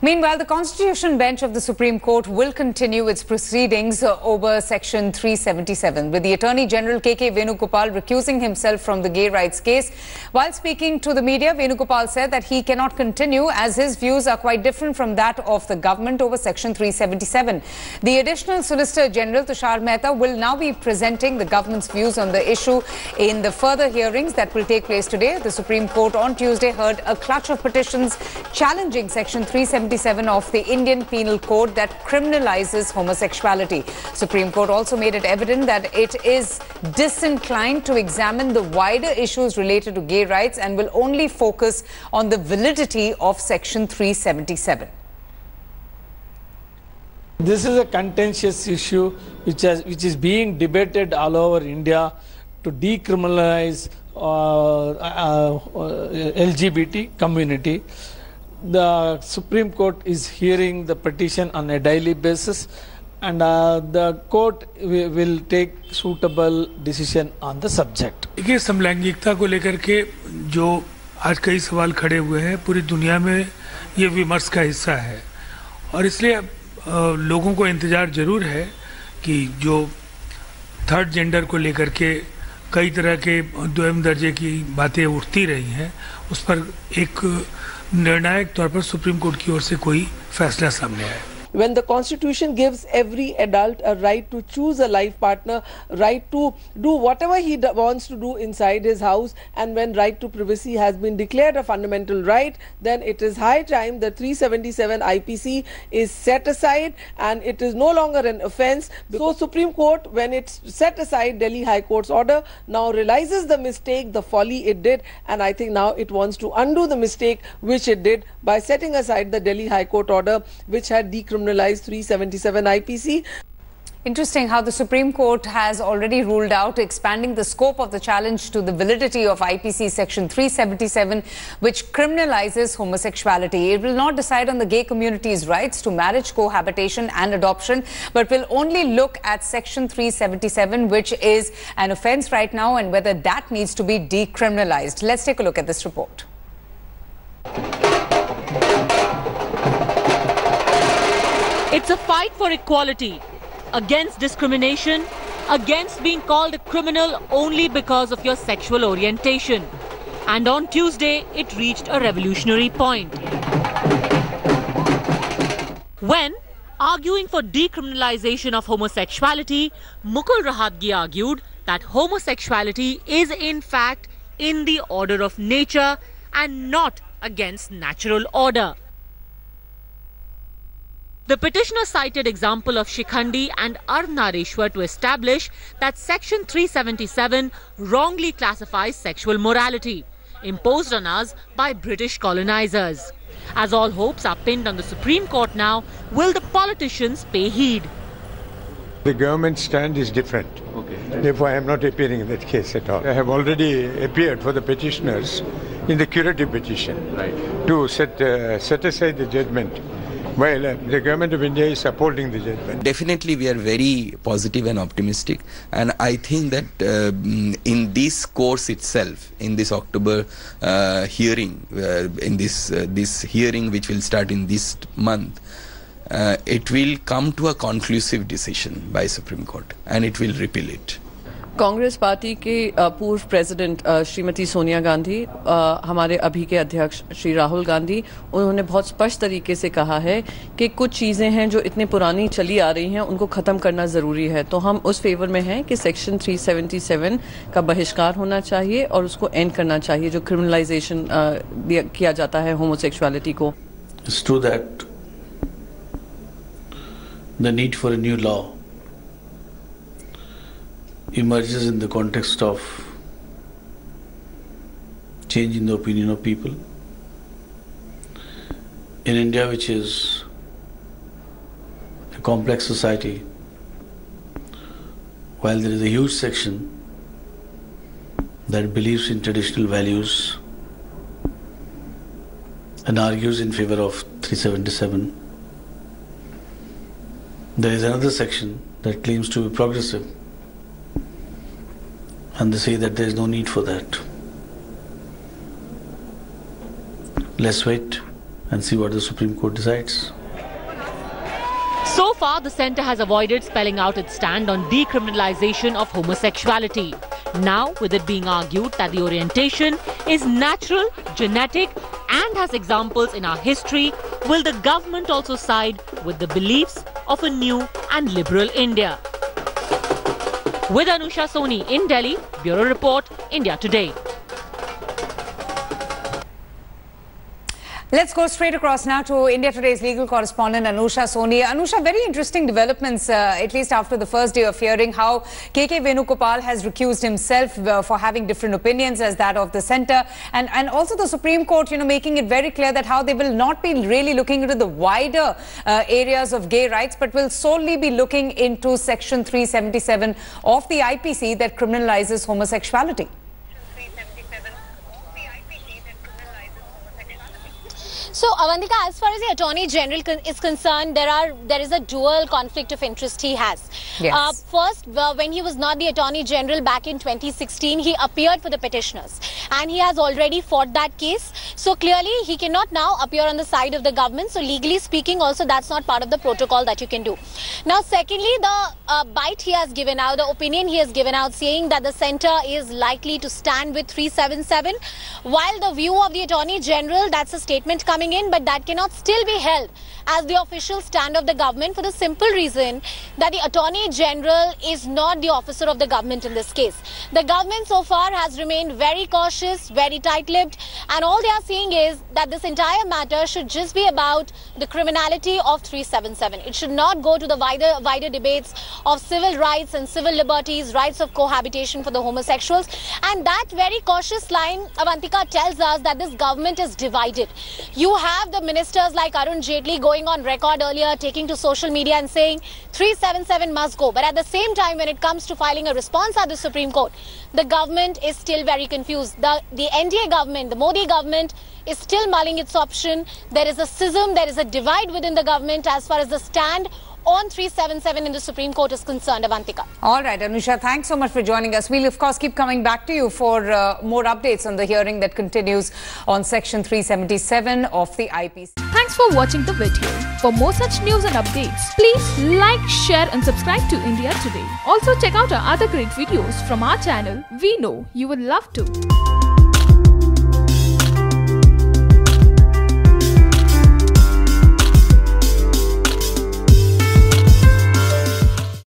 Meanwhile, the Constitution Bench of the Supreme Court will continue its proceedings over Section 377, with the Attorney General K.K. Venugopal recusing himself from the gay rights case. While speaking to the media, Venugopal said that he cannot continue as his views are quite different from that of the government over Section 377. The Additional Solicitor General Tushar Mehta will now be presenting the government's views on the issue in the further hearings that will take place today. The Supreme Court on Tuesday heard a clutch of petitions challenging Section 377 of the Indian Penal Code that criminalizes homosexuality. Supreme Court also made it evident that it is disinclined to examine the wider issues related to gay rights and will only focus on the validity of Section 377. This is a contentious issue which is being debated all over India to decriminalize LGBT community. The Supreme Court is hearing the petition on a daily basis, and the court will take suitable decision on the subject. देखिए, समलैंगिकता को लेकर के जो आज कई सवाल खड़े हुए हैं, पूरी दुनिया में ये विमर्श का हिस्सा है और इसलिए लोगों को इंतजार जरूर है कि जो थर्ड जेंडर को लेकर के कई तरह के द्वैम दर्जे की बातें उठती रही हैं, उस पर एक निर्णायक तौर पर सुप्रीम कोर्ट की ओर से कोई फैसला सामने आया। When the Constitution gives every adult a right to choose a life partner, right to do whatever he wants to do inside his house, and when right to privacy has been declared a fundamental right, then it is high time the 377 IPC is set aside and it is no longer an offence. So Supreme Court, when it set aside Delhi High Court's order, now realizes the mistake, the folly it did, and I think now it wants to undo the mistake which it did by setting aside the Delhi High Court order which had decriminalized 377 IPC. Interesting how the Supreme Court has already ruled out expanding the scope of the challenge to the validity of IPC Section 377, which criminalizes homosexuality. It will not decide on the gay community's rights to marriage, cohabitation and adoption, but will only look at Section 377, which is an offence right now, and whether that needs to be decriminalized. Let's take a look at this report. It's a fight for equality, against discrimination, against being called a criminal only because of your sexual orientation. And on Tuesday, it reached a revolutionary point. When, arguing for decriminalization of homosexuality, Mukul Rohatgi argued that homosexuality is in fact in the order of nature and not against natural order. The petitioner cited example of Shikhandi and Ardnarishwar to establish that Section 377 wrongly classifies sexual morality, imposed on us by British colonizers. As all hopes are pinned on the Supreme Court now, will the politicians pay heed? The government stand is different. Therefore, I am not appearing in that case at all. I have already appeared for the petitioners in the curative petition to set aside the judgment. Well, the government of India is upholding the judgment. Definitely, we are very positive and optimistic, and I think that in this course itself, in this October hearing, in this hearing which will start in this month, it will come to a conclusive decision by Supreme Court, and it will repeal it. Congress party के पूर्व president Shrimati Sonia Gandhi, हमारे अभी के अध्यक्ष श्री राहुल गांधी, उन्होंने बहुत स्पष्ट तरीके से कहा है कि कुछ चीज़ें हैं जो इतनी पुरानी चली आ रही हैं, उनको ख़त्म करना ज़रूरी है। तो हम उस फेवर में हैं कि सेक्शन 377 का बहिष्कार होना चाहिए और उसको एंड करना चाहिए, जो क्रिमिनलाइजेशन किया जाता है होमोसेक्सुअलिटी को। It's true that the need for a new law emerges in the context of changing the opinion of people. In India, which is a complex society, while there is a huge section that believes in traditional values and argues in favor of 377, there is another section that claims to be progressive, and they say that there is no need for that. Let's wait and see what the Supreme Court decides. So far, the centre has avoided spelling out its stand on decriminalization of homosexuality. Now, with it being argued that the orientation is natural, genetic and has examples in our history, will the government also side with the beliefs of a new and liberal India? With Anusha Soni in Delhi, Bureau Report, India Today. Let's go straight across now to India Today's legal correspondent Anusha Soni. Anusha, very interesting developments, at least after the first day of hearing, how KK Venugopal has recused himself for having different opinions as that of the centre, and also the Supreme Court, making it very clear that how they will not be really looking into the wider areas of gay rights, but will solely be looking into Section 377 of the IPC that criminalizes homosexuality. So, Avantika, as far as the Attorney General is concerned, there is a dual conflict of interest he has. Yes. First, when he was not the Attorney General back in 2016, he appeared for the petitioners, and he has already fought that case. So clearly, he cannot now appear on the side of the government. So legally speaking, also that's not part of the protocol that you can do. Now, secondly, the bite he has given out, the opinion he has given out, saying that the centre is likely to stand with 377, while the view of the Attorney General, that's a statement coming in, but that cannot still be held as the official stand of the government, for the simple reason that the Attorney General is not the officer of the government in this case. The government so far has remained very cautious, very tight-lipped, and all they are saying is that this entire matter should just be about the criminality of 377. It should not go to the wider debates of civil rights and civil liberties, rights of cohabitation for the homosexuals. And that very cautious line, Avantika, tells us that this government is divided. You have the ministers like Arun Jaitley going on record earlier, taking to social media and saying 377 must go. But at the same time, when it comes to filing a response at the Supreme Court, the government is still very confused. The NDA government, the Modi government, is still mulling its option. There is a schism, there is a divide within the government as far as the stand on 377 in the Supreme Court is concerned, Avantika. All right, Anusha, thanks so much for joining us. We'll, of course, keep coming back to you for more updates on the hearing that continues on Section 377 of the IPC. Thanks for watching the video. For more such news and updates, please like, share and subscribe to India Today. Also check out our other great videos from our channel. We know you would love to.